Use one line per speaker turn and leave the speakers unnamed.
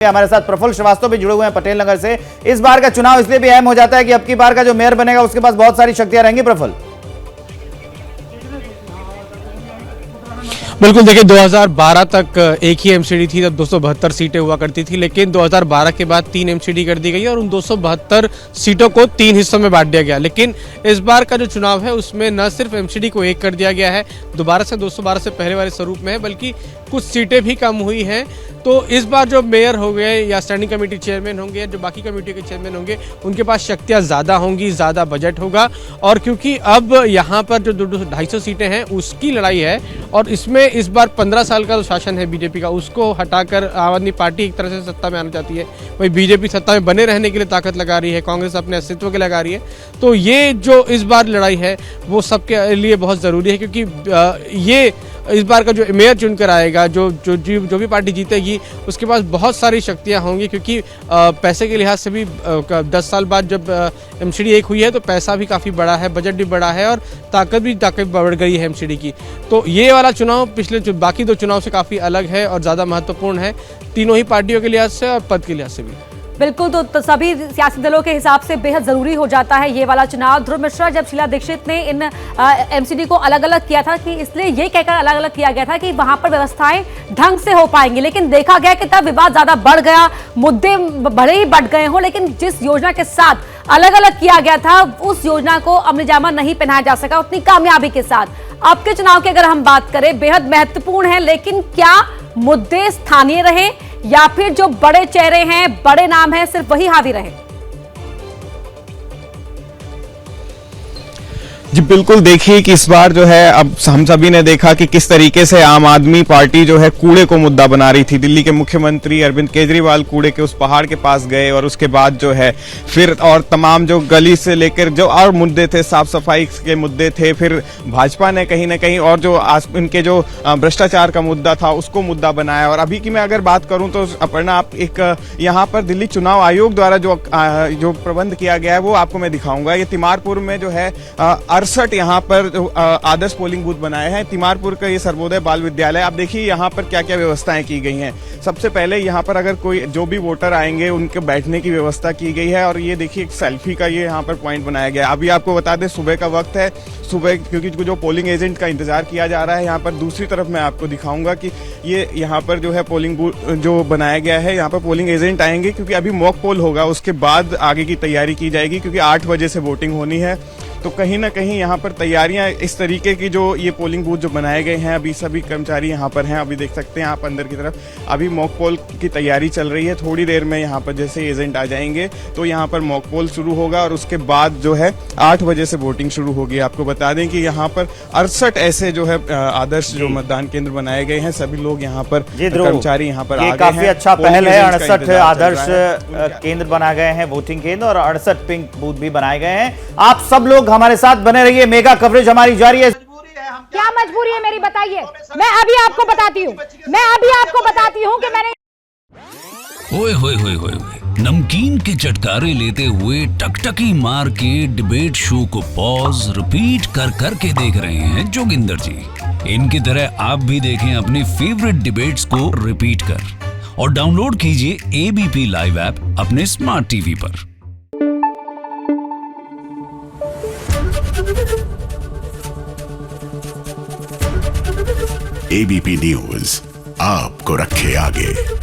हमारे साथ प्रफुल्ल श्रीवास्तव भी जुड़े हुए हैं पटेल नगर से। इस बार का चुनाव इसलिए भी अहम हो जाता है कि अब की बार का जो मेयर बनेगा उसके पास बहुत सारी शक्तियां रहेंगी। प्रफुल्ल,
बिल्कुल, देखिए 2012 तक एक ही एमसीडी थी, तब 272 सीटें हुआ करती थी, लेकिन 2012 के बाद 3 एमसीडी कर दी गई और उन 272 सीटों को 3 हिस्सों में बांट दिया गया। लेकिन इस बार का जो चुनाव है उसमें न सिर्फ एमसीडी को 1 कर दिया गया है, दोबारा से 212 से पहले वाले स्वरूप में है, बल्कि कुछ सीटें भी कम हुई हैं। तो इस बार जो मेयर हो गए या स्टैंडिंग कमेटी चेयरमैन होंगे, जो बाकी कमेटी के चेयरमैन होंगे, उनके पास शक्तियाँ ज़्यादा होंगी, ज़्यादा बजट होगा। और क्योंकि अब यहाँ पर जो 250 सीटें हैं उसकी लड़ाई है और इसमें इस बार 15 साल का जो शासन है बीजेपी का, उसको हटाकर आम आदमी पार्टी एक तरह से सत्ता में आना चाहती है। वही बीजेपी सत्ता में बने रहने के लिए ताकत लगा रही है, कांग्रेस अपने अस्तित्व के लिए लगा रही है। तो ये जो इस बार लड़ाई है वो सबके लिए बहुत ज़रूरी है, क्योंकि ये इस बार का जो मेयर चुनकर आएगा, जो भी पार्टी जीतेगी, उसके पास बहुत सारी शक्तियां होंगी। क्योंकि पैसे के लिहाज से भी 10 साल बाद जब एमसीडी 1 हुई है तो पैसा भी काफ़ी बड़ा है, बजट भी बड़ा है और ताकत बढ़ गई है एमसीडी की। तो ये वाला चुनाव पिछले बाकी 2 चुनाव से काफ़ी अलग है और ज़्यादा महत्वपूर्ण है, तीनों ही पार्टियों के लिहाज से और पद के लिहाज से भी।
बिल्कुल, तो सभी सियासी दलों के हिसाब से बेहद जरूरी हो जाता है ये वाला चुनाव। ध्रुव मिश्रा, जब शीला दीक्षित ने इन एमसीडी को अलग अलग किया था कि इसलिए ये कहकर अलग अलग किया गया था कि वहां पर व्यवस्थाएं ढंग से हो पाएंगी, लेकिन देखा गया कि तब विवाद ज्यादा बढ़ गया, मुद्दे भले ही बढ़ गए हों, लेकिन जिस योजना के साथ अलग अलग किया गया था उस योजना को अमलीजामा नहीं पहनाया जा सका उतनी कामयाबी के साथ। अब के चुनाव की अगर हम बात करें, बेहद महत्वपूर्ण है, लेकिन क्या मुद्दे स्थानीय रहे या फिर जो बड़े चेहरे हैं, बड़े नाम हैं, सिर्फ वही हावी रहे?
जी बिल्कुल, देखिए कि इस बार जो है अब हम सभी ने देखा कि किस तरीके से आम आदमी पार्टी जो है कूड़े को मुद्दा बना रही थी। दिल्ली के मुख्यमंत्री अरविंद केजरीवाल कूड़े के उस पहाड़ के पास गए और उसके बाद जो है फिर और तमाम जो गली से लेकर जो और मुद्दे थे, साफ सफाई के मुद्दे थे, फिर भाजपा ने कहीं ना कहीं और जो इनके जो भ्रष्टाचार का मुद्दा था उसको मुद्दा बनाया। और अभी की मैं अगर बात करूं तो अपर्णा, आप एक यहाँ पर दिल्ली चुनाव आयोग द्वारा जो प्रबंध किया गया है वो आपको मैं दिखाऊंगा। ये तिमारपुर में जो है 68 यहाँ पर आदर्श पोलिंग बूथ बनाए हैं। तिमारपुर का ये सर्वोदय बाल विद्यालय, आप देखिए यहाँ पर क्या क्या व्यवस्थाएं की गई हैं। सबसे पहले यहाँ पर अगर कोई जो भी वोटर आएंगे उनके बैठने की व्यवस्था की गई है। और ये देखिए एक सेल्फी का ये यहाँ पर पॉइंट बनाया गया है। अभी आपको बता दें सुबह का वक्त है, सुबह क्योंकि जो पोलिंग एजेंट का इंतजार किया जा रहा है। यहाँ पर दूसरी तरफ मैं आपको दिखाऊंगा कि ये यहाँ पर जो है पोलिंग बूथ जो बनाया गया है, यहाँ पर पोलिंग एजेंट आएंगे क्योंकि अभी मॉक पोल होगा, उसके बाद आगे की तैयारी की जाएगी क्योंकि 8 बजे से वोटिंग होनी है। तो कहीं ना कहीं यहाँ पर तैयारियां इस तरीके की जो ये पोलिंग बूथ जो बनाए गए हैं, अभी सभी कर्मचारी यहाँ पर हैं। अभी देख सकते हैं आप अंदर की तरफ, अभी मॉक पोल की तैयारी चल रही है। थोड़ी देर में यहाँ पर जैसे एजेंट आ जाएंगे तो यहाँ पर मॉक पोल शुरू होगा और उसके बाद जो है 8 बजे से वोटिंग शुरू होगी। आपको बता दें कि यहाँ पर 68 ऐसे जो है आदर्श जो मतदान केंद्र बनाए गए हैं, सभी लोग यहाँ पर कर्मचारी यहाँ पर आ गए हैं।
काफी अच्छा पहल है। 68 आदर्श केंद्र बनाए गए हैं, वोटिंग केंद्र, और 68 पिंक बूथ भी बनाए गए हैं। आप सब लोग हमारे साथ बने रहिए, मेगा कवरेज हमारी जारी है।
क्या मजबूरी है मेरी, बताइए। मैं अभी आपको बताती हूँ कि मैंने
ओए होए होए होए नमकीन के चटकारे लेते हुए टकटकी मार के डिबेट शो को पॉज रिपीट कर करके देख रहे हैं जोगिंदर जी। इनकी तरह आप भी देखें अपनी फेवरेट डिबेट्स को रिपीट कर और डाउनलोड कीजिए एबीपी लाइव ऐप अपने स्मार्ट टीवी पर।
एबीपी न्यूज आपको रखे आगे।